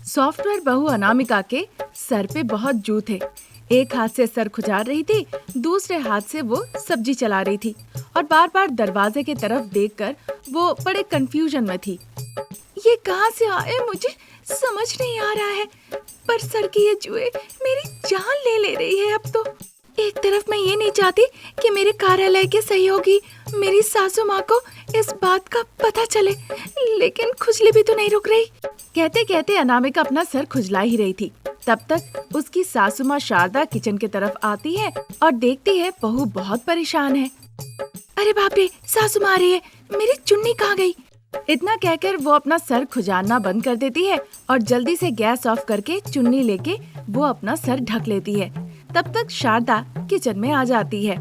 Software बहू अनामिका के sir पे बहुत जू थे। एक हाथ से सर खुजार रही थी, दूसरे हाथ से वो सब्जी चला रही थी और बार बार दरवाजे की तरफ देखकर वो बड़े कंफ्यूजन में थी। ये कहाँ से आए मुझे समझ नहीं आ रहा है, पर सर की ये जुएं मेरी जान ले रही है। अब तो एक तरफ मैं ये नहीं चाहती कि मेरे कार्यालय के सहयोगी मेरी सासू माँ को इस बात का पता चले, लेकिन खुजली भी तो नहीं रुक रही। कहते कहते अनामिका अपना सर खुजला ही रही थी। तब तक उसकी सासू माँ शारदा किचन की तरफ आती है और देखती है बहू बहुत परेशान है। अरे बाप रे, सासू माँ आ रही है, मेरी चुन्नी कहाँ गई? इतना कहकर वो अपना सर खुजाना बंद कर देती है और जल्दी से गैस ऑफ करके चुन्नी लेके वो अपना सर ढक लेती है। तब तक शारदा किचन में आ जाती है।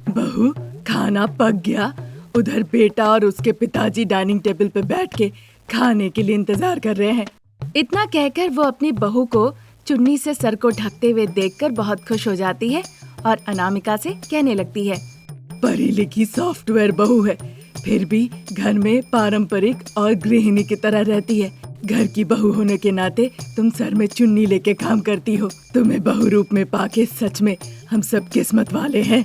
बहू, खाना पक गया। उधर बेटा और उसके पिताजी डाइनिंग टेबल पे बैठ के खाने के लिए इंतजार कर रहे हैं। इतना कहकर वो अपनी बहू को चुन्नी से सर को ढकते हुए देखकर बहुत खुश हो जाती है और अनामिका से कहने लगती है, पढ़ी लिखी सॉफ्टवेयर बहू है, फिर भी घर में पारंपरिक और गृहिणी की तरह रहती है। घर की बहू होने के नाते तुम सर में चुन्नी लेके काम करती हो। तुम्हें बहू रूप में पाके सच में हम सब किस्मत वाले हैं।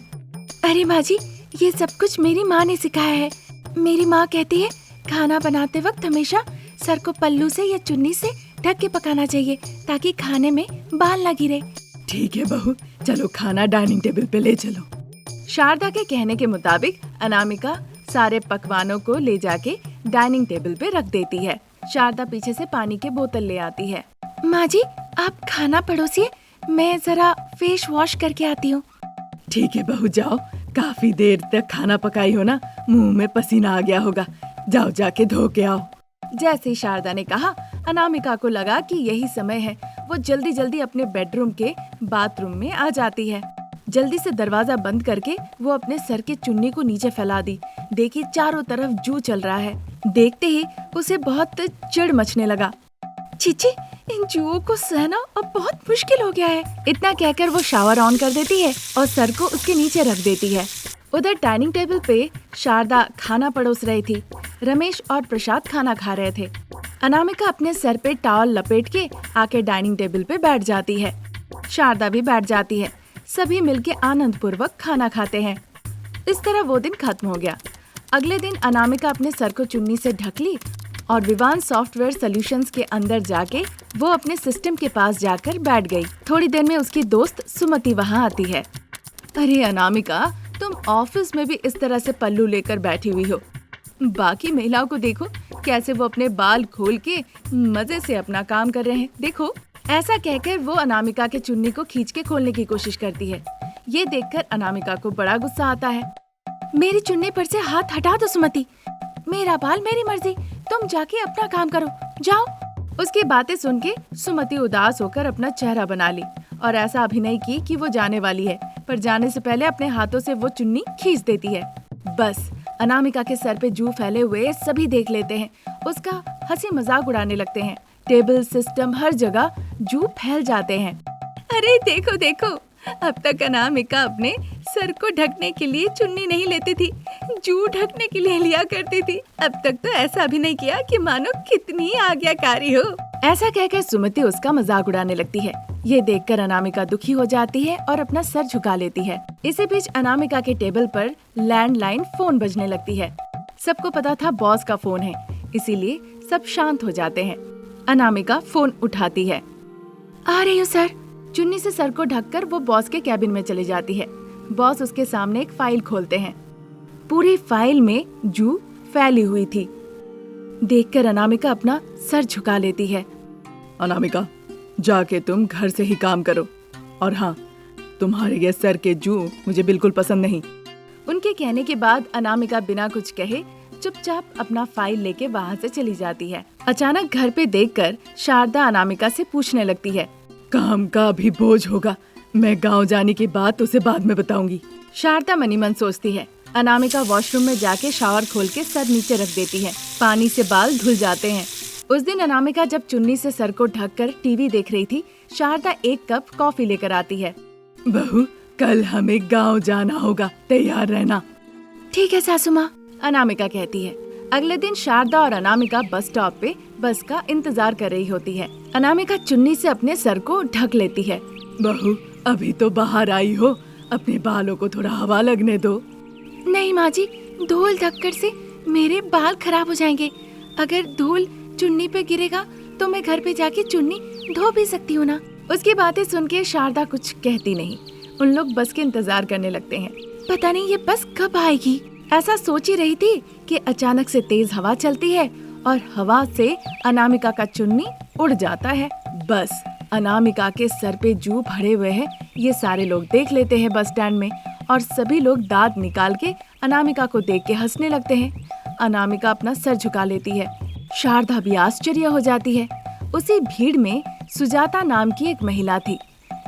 अरे माँ जी, ये सब कुछ मेरी माँ ने सिखाया है। मेरी माँ कहती है खाना बनाते वक्त हमेशा सर को पल्लू से या चुन्नी से ढक के पकाना चाहिए ताकि खाने में बाल न गिरे। ठीक है बहू, चलो खाना डाइनिंग टेबल पे ले चलो। शारदा के कहने के मुताबिक अनामिका सारे पकवानों को ले जाके डाइनिंग टेबल पे रख देती है। शारदा पीछे से पानी की बोतल ले आती है। माँ जी, आप खाना परोसिए, मैं जरा फेस वॉश करके आती हूँ। ठीक है बहू, जाओ। काफी देर तक खाना पकाई हो ना, मुंह में पसीना आ गया होगा। जाओ जाके धो के आओ। जैसे शारदा ने कहा, अनामिका को लगा कि यही समय है। वो जल्दी जल्दी अपने बेडरूम के बाथरूम में आ जाती है। जल्दी से दरवाजा बंद करके वो अपने सर के चुन्नी को नीचे फैला दी। देखी चारों तरफ जू चल रहा है। देखते ही उसे बहुत चिढ़ मचने लगा। चीची, इन जुओं को सहना अब बहुत मुश्किल हो गया है। इतना कहकर वो शावर ऑन कर देती है और सर को उसके नीचे रख देती है। उधर डाइनिंग टेबल पे शारदा खाना परोस रही थी। रमेश और प्रसाद खाना खा रहे थे। अनामिका अपने सर पे टॉवल लपेट के आके डाइनिंग टेबल पे बैठ जाती है। शारदा भी बैठ जाती है। सभी मिलके आनंद पूर्वक खाना खाते हैं। इस तरह वो दिन खत्म हो गया। अगले दिन अनामिका अपने सर को चुन्नी से ढक ली और विवान सॉफ्टवेयर सॉल्यूशंस के अंदर जाके वो अपने सिस्टम के पास जाकर बैठ गई। थोड़ी देर में उसकी दोस्त सुमति वहाँ आती है। अरे अनामिका, तुम ऑफिस में भी इस तरह से पल्लू लेकर बैठी हुई हो। बाकी महिलाओं को देखो कैसे वो अपने बाल खोल के मजे से अपना काम कर रहे हैं, देखो। ऐसा कहकर वो अनामिका के चुन्नी को खींच के खोलने की कोशिश करती है। ये देखकर अनामिका को बड़ा गुस्सा आता है। मेरी चुन्नी पर से हाथ हटा दो सुमति, मेरा बाल मेरी मर्जी, तुम जाके अपना काम करो, जाओ। उसकी बातें सुन के सुमति उदास होकर अपना चेहरा बना ली और ऐसा अभिनय की कि वो जाने वाली है, पर जाने से पहले अपने हाथों से वो चुन्नी खींच देती है। बस अनामिका के सर पे जू फैले हुए सभी देख लेते हैं। उसका हंसी मजाक उड़ाने लगते हैं। टेबल, सिस्टम, हर जगह जू फैल जाते हैं। अरे देखो देखो, अब तक अनामिका अपने सर को ढकने के लिए चुन्नी नहीं लेती थी, जू ढकने के लिए लिया करती थी। अब तक तो ऐसा भी नहीं किया कि मानो कितनी आज्ञाकारी हो। ऐसा कहकर सुमति उसका मजाक उड़ाने लगती है। ये देखकर अनामिका दुखी हो जाती है और अपना सर झुका लेती है। इसी बीच अनामिका के टेबल पर लैंडलाइन फोन बजने लगती है। सबको पता था बॉस का फोन है, इसीलिए सब शांत हो जाते हैं। अनामिका फोन उठाती है। आ रही हूँ सर। चुन्नी से सर को ढककर वो बॉस के कैबिन में चली जाती है। बॉस उसके सामने एक फाइल खोलते हैं। पूरी फाइल में जू फैली हुई थी। देखकर अनामिका अपना सर झुका लेती है। अनामिका, जाके तुम घर से ही काम करो। और हाँ, तुम्हारे ये सर के जू मुझे बिल्कुल पसंद नहीं। उनके कहने के बाद अनामिका बिना कुछ कहे चुपचाप अपना फाइल लेके वहाँ से चली जाती है। अचानक घर पे देखकर शारदा अनामिका से पूछने लगती है, काम का भी बोझ होगा, मैं गांव जाने की बात उसे बाद में बताऊंगी। शारदा मनी मन सोचती है। अनामिका वॉशरूम में जाके शावर खोल के सर नीचे रख देती है। पानी से बाल धुल जाते हैं। उस दिन अनामिका जब चुन्नी से सर को ढककर टीवी देख रही थी, शारदा एक कप कॉफी लेकर आती है। बहू, कल हमें गांव जाना होगा, तैयार रहना। ठीक है सासू माँ, अनामिका कहती है। अगले दिन शारदा और अनामिका बस स्टॉप पे बस का इंतजार कर रही होती है। अनामिका चुन्नी से अपने सर को ढक लेती है। बहू, अभी तो बाहर आई हो, अपने बालों को थोड़ा हवा लगने दो। नहीं माँ जी, धूल धक्कर से मेरे बाल खराब हो जाएंगे। अगर धूल चुन्नी पे गिरेगा तो मैं घर पे जाके चुन्नी धो भी सकती हूँ ना। उसकी बातें सुन के शारदा कुछ कहती नहीं। उन लोग बस के इंतजार करने लगते हैं। पता नहीं ये बस कब आएगी, ऐसा सोच ही रही थी कि अचानक से तेज हवा चलती है और हवा से अनामिका का चुन्नी उड़ जाता है। बस अनामिका के सर पे जू भरे हुए है, ये सारे लोग देख लेते हैं बस स्टैंड में, और सभी लोग दांत निकाल के अनामिका को देख के हंसने लगते हैं। अनामिका अपना सर झुका लेती है। शारदा भी आश्चर्य हो जाती है। उसी भीड़ में सुजाता नाम की एक महिला थी,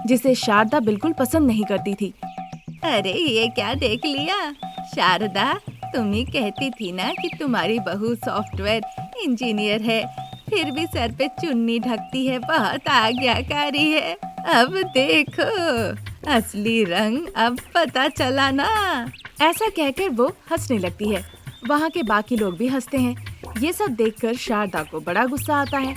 जिसे शारदा बिल्कुल पसंद नहीं करती थी। अरे ये क्या देख लिया शारदा, तुम ही कहती थी ना कि तुम्हारी बहू सॉफ्टवेयर इंजीनियर है, फिर भी सर पे चुन्नी ढकती है, बहुत आज्ञाकारी है। अब देखो असली रंग अब पता चला ना। ऐसा कहकर वो हंसने लगती है। वहाँ के बाकी लोग भी हंसते हैं। ये सब देखकर शारदा को बड़ा गुस्सा आता है।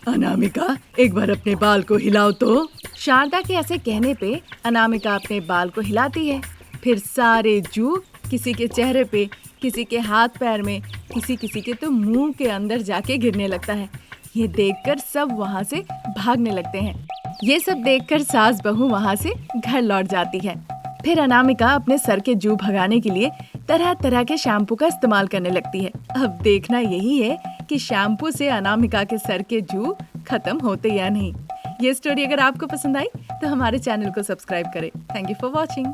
अनामिका, एक बार अपने बाल को हिलाओ तो। शारदा के ऐसे कहने पे अनामिका अपने बाल को हिलाती है। फिर सारे जू किसी के चेहरे पे, किसी के हाथ पैर में, किसी के तो मुंह के अंदर जाके गिरने लगता है। ये देखकर सब वहाँ से भागने लगते हैं। ये सब देखकर सास बहू वहाँ से घर लौट जाती है। फिर अनामिका अपने सर के जू भगाने के लिए तरह तरह के शैम्पू का इस्तेमाल करने लगती है। अब देखना यही है कि शैम्पू से अनामिका के सर के जू खत्म होते या नहीं। ये स्टोरी अगर आपको पसंद आई तो हमारे चैनल को सब्सक्राइब करें। Thank you for watching.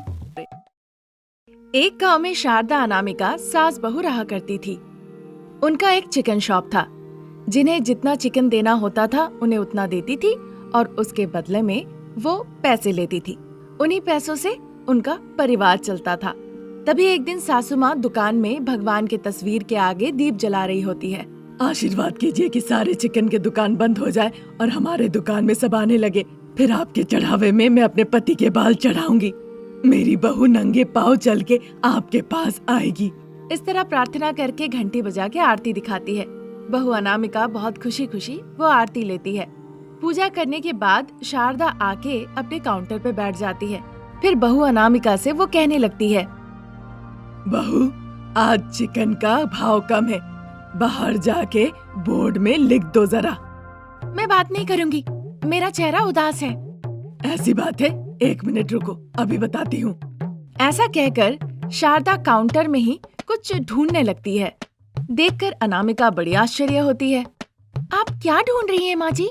एक गांव में शारदा अनामिका सास बहू रहा करती थी। उनका एक चिकन शॉप था। जिन्हें जितना चिकन देना होता था उन्हें उतना देती थी और उसके बदले में वो पैसे लेती थी। उन्हीं पैसों से उनका परिवार चलता था। तभी एक दिन सासू माँ दुकान में भगवान के तस्वीर के आगे दीप जला रही होती है। आशीर्वाद कीजिए कि सारे चिकन के दुकान बंद हो जाए और हमारे दुकान में सब आने लगे। फिर आपके चढ़ावे में मैं अपने पति के बाल चढ़ाऊंगी। मेरी बहू नंगे पाँव चल के आपके पास आएगी। इस तरह प्रार्थना करके घंटी बजा के आरती दिखाती है। बहू अनामिका बहुत खुशी खुशी वो आरती लेती है। पूजा करने के बाद शारदा आके अपने काउंटर पे बैठ जाती है। फिर बहू अनामिका से वो कहने लगती है, बहू, आज चिकन का भाव कम है, बाहर जाके बोर्ड में लिख दो जरा। मैं बात नहीं करूँगी, मेरा चेहरा उदास है। ऐसी बात है, 1 मिनट रुको, अभी बताती हूँ। ऐसा कहकर शारदा काउंटर में ही कुछ ढूंढने लगती है। देखकर अनामिका बड़ी आश्चर्य होती है। आप क्या ढूंढ रही हैं माँ जी?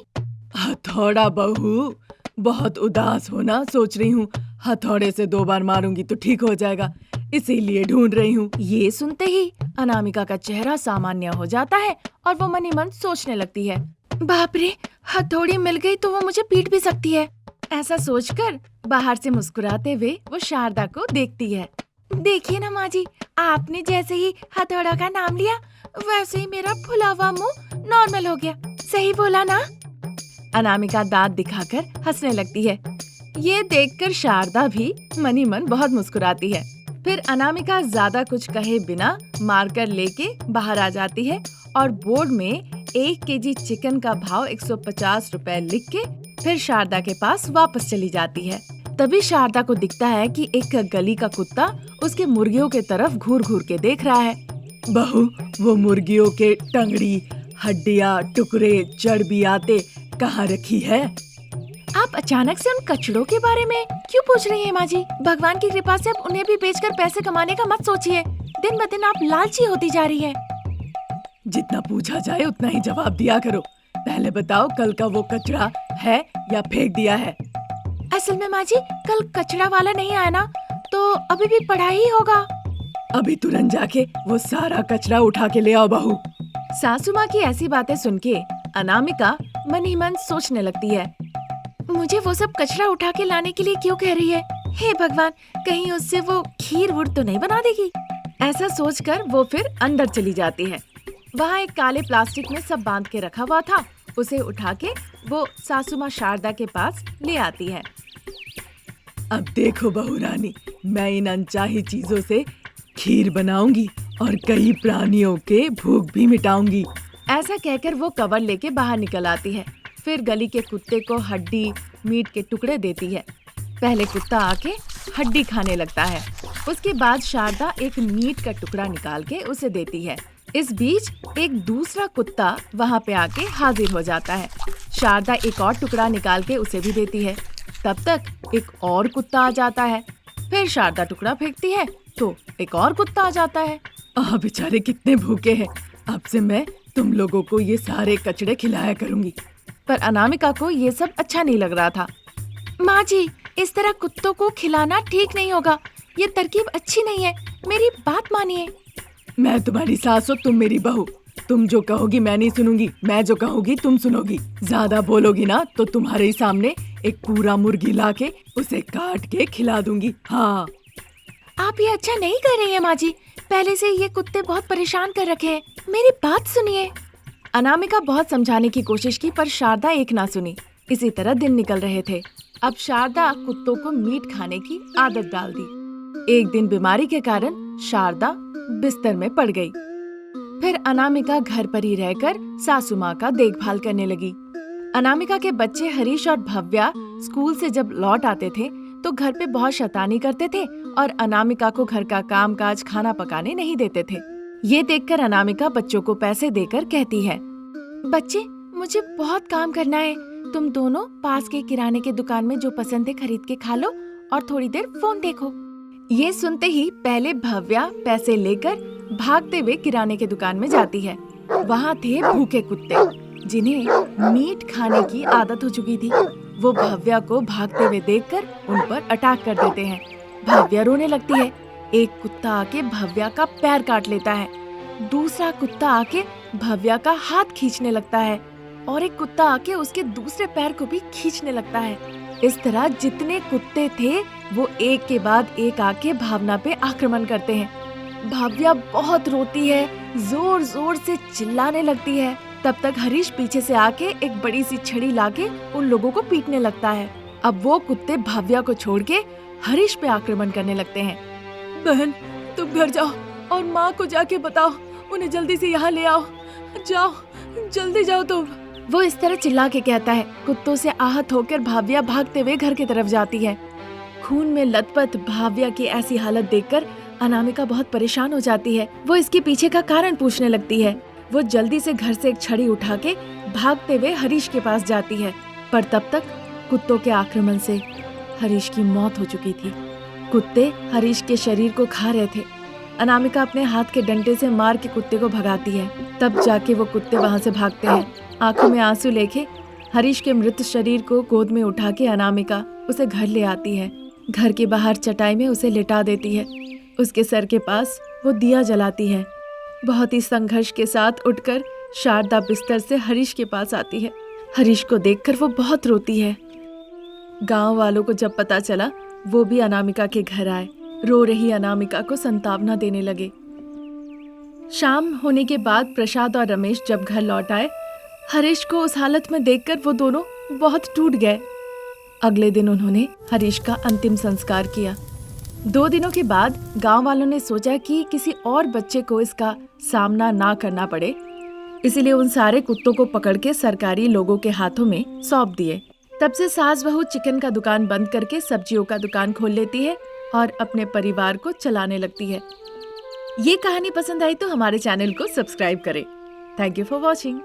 हथौड़ा बहू, बहुत उदास होना सोच रही हूँ। हथौड़े से 2 बार मारूंगी तो ठीक हो जाएगा, इसीलिए ढूंढ रही हूँ। ये सुनते ही अनामिका का चेहरा सामान्य हो जाता है और वो मनी मन सोचने लगती है, बाप रे, हथौड़ी मिल गई तो वो मुझे पीट भी सकती है। ऐसा सोचकर बाहर से मुस्कुराते हुए वो शारदा को देखती है। देखिए ना माँ जी, आपने जैसे ही हथौड़ा का नाम लिया वैसे ही मेरा फुला हुआ मुंह नॉर्मल हो गया। सही बोला ना? अनामिका दांत दिखाकर हंसने लगती है। ये देखकर शारदा भी मनी मन बहुत मुस्कुराती है। फिर अनामिका ज्यादा कुछ कहे बिना मार्कर लेके बाहर आ जाती है और बोर्ड में 1 केजी चिकन का भाव 150 रुपए लिख के फिर शारदा के पास वापस चली जाती है। तभी शारदा को दिखता है कि एक गली का कुत्ता उसके मुर्गियों के तरफ घूर घूर के देख रहा है। बहू, वो मुर्गियों के टंगड़ी, हड्डियाँ, टुकड़े, चर्बी आते कहाँ रखी है? आप अचानक से उन कचड़ों के बारे में क्यों पूछ रही हैं माँ जी? भगवान की कृपा से अब उन्हें भी बेचकर पैसे कमाने का मत सोचिए। दिन ब दिन आप लालची होती जा रही है। जितना पूछा जाए उतना ही जवाब दिया करो। पहले बताओ, कल का वो कचरा है या फेंक दिया है? असल में माँ जी, कल कचरा वाला नहीं आया ना, तो अभी भी पड़ा ही होगा। अभी तुरंत जाके वो सारा कचरा उठा के ले आओ बहू। सासू माँ की ऐसी बातें सुन के अनामिका मन ही मन सोचने लगती है, मुझे वो सब कचरा उठा के लाने के लिए क्यों कह रही है? हे भगवान, कहीं उससे वो खीर वुड़ तो नहीं बना देगी। ऐसा सोचकर वो फिर अंदर चली जाती है। वहाँ एक काले प्लास्टिक में सब बांध के रखा हुआ था। उसे उठा के वो सासू माँ शारदा के पास ले आती है। अब देखो बहू रानी, मैं इन अनचाही चीजों से खीर बनाऊंगी और कई प्राणियों के भूख भी मिटाऊंगी। ऐसा कहकर वो कवर लेके बाहर निकल आती है। फिर गली के कुत्ते को हड्डी मीट के टुकड़े देती है। पहले कुत्ता आके हड्डी खाने लगता है। उसके बाद शारदा एक मीट का टुकड़ा निकाल के उसे देती है। इस बीच एक दूसरा कुत्ता वहाँ पे आके हाजिर हो जाता है। शारदा एक और टुकड़ा निकाल के उसे भी देती है। तब तक एक और कुत्ता आ जाता है। फिर शारदा टुकड़ा फेंकती है तो एक और कुत्ता आ जाता है। बेचारे कितने भूखे हैं। अब से मैं तुम लोगों को ये सारे कचड़े खिलाया करूंगी। पर अनामिका को ये सब अच्छा नहीं लग रहा था। माँ जी, इस तरह कुत्तों को खिलाना ठीक नहीं होगा। ये तरकीब अच्छी नहीं है, मेरी बात मानिए। मैं तुम्हारी सास हो, तुम मेरी बहू। तुम जो कहोगी मैं नहीं सुनूंगी, मैं जो कहूँगी तुम सुनोगी। ज्यादा बोलोगी ना तो तुम्हारे ही सामने एक पूरा मुर्गी लाके उसे काट के खिला दूंगी। हाँ, आप ये अच्छा नहीं कर रही हैं माँ जी। पहले से ये कुत्ते बहुत परेशान कर रखे हैं, मेरी बात सुनिए। अनामिका बहुत समझाने की कोशिश की पर शारदा एक ना सुनी। इसी तरह दिन निकल रहे थे। अब शारदा कुत्तों को मीट खाने की आदत डाल दी। एक दिन बीमारी के कारण शारदा बिस्तर में पड़ गई। फिर अनामिका घर पर ही रहकर सासू माँ का देखभाल करने लगी। अनामिका के बच्चे हरीश और भव्या स्कूल से जब लौट आते थे तो घर पे बहुत शैतानी करते थे और अनामिका को घर का काम काज खाना पकाने नहीं देते थे। ये देखकर अनामिका बच्चों को पैसे देकर कहती है, बच्चे मुझे बहुत काम करना है, तुम दोनों पास के किराने के दुकान में जो पसंद है खरीद के खा लो और थोड़ी देर फोन देखो। ये सुनते ही पहले भव्या पैसे लेकर भागते हुए किराने के दुकान में जाती है। वहाँ थे भूखे कुत्ते जिन्हें मीट खाने की आदत हो चुकी थी। वो भव्या को भागते हुए देखकर उन पर अटैक कर देते हैं। भव्या रोने लगती है। एक कुत्ता आके भव्या का पैर काट लेता है। दूसरा कुत्ता आके भव्या का हाथ खींचने लगता है और एक कुत्ता आके उसके दूसरे पैर को भी खींचने लगता है। इस तरह जितने कुत्ते थे वो एक के बाद एक आके भावना पे आक्रमण करते हैं। भव्या बहुत रोती है, जोर जोर से चिल्लाने लगती है। तब तक हरीश पीछे से आके एक बड़ी सी छड़ी लाके उन लोगों को पीटने लगता है। अब वो कुत्ते भव्या को छोड़ के हरीश पे आक्रमण करने लगते हैं। बहन, तुम घर जाओ और माँ को जाके बताओ, उन्हें जल्दी से यहाँ ले आओ। जाओ, जल्दी जाओ तुम। वो इस तरह चिल्ला के कहता है। कुत्तों से आहत होकर भाव्या भागते हुए घर की तरफ जाती है। खून में लथपथ भाव्या की ऐसी हालत देखकर अनामिका बहुत परेशान हो जाती है। वो इसके पीछे का कारण पूछने लगती है। वो जल्दी से घर से एक छड़ी उठा के भागते हुए हरीश के पास जाती है, पर तब तक कुत्तों के आक्रमण से हरीश की मौत हो चुकी थी। कुत्ते हरीश के शरीर को खा रहे थे। अनामिका अपने हाथ के डंडे से मार के कुत्ते को भगाती है। तब जाके वो कुत्ते वहाँ से भागते हैं। आंखों में आंसू लेके हरीश के मृत शरीर को गोद में उठा के अनामिका उसे घर ले आती है। घर के बाहर चटाई में उसे लिटा देती है। उसके सर के पास वो दिया जलाती है। बहुत ही संघर्ष के साथ उठकर शारदा बिस्तर से हरीश के पास आती है। हरीश को देखकर वो बहुत रोती है। गांव वालों को जब पता चला वो भी अनामिका के घर आए। रो रही अनामिका को सांत्वना देने लगे। शाम होने के बाद प्रसाद और रमेश जब घर लौट आए, हरीश को उस हालत में देखकर वो दोनों बहुत टूट गए। अगले दिन उन्होंने हरीश का अंतिम संस्कार किया। 2 दिनों के बाद गांव वालों ने सोचा कि किसी और बच्चे को इसका सामना ना करना पड़े, इसीलिए उन सारे कुत्तों को पकड़ के सरकारी लोगों के हाथों में सौंप दिए। तब से सास बहू चिकन का दुकान बंद करके सब्जियों का दुकान खोल लेती है और अपने परिवार को चलाने लगती है। ये कहानी पसंद आई तो हमारे चैनल को सब्सक्राइब करें। Thank you for watching.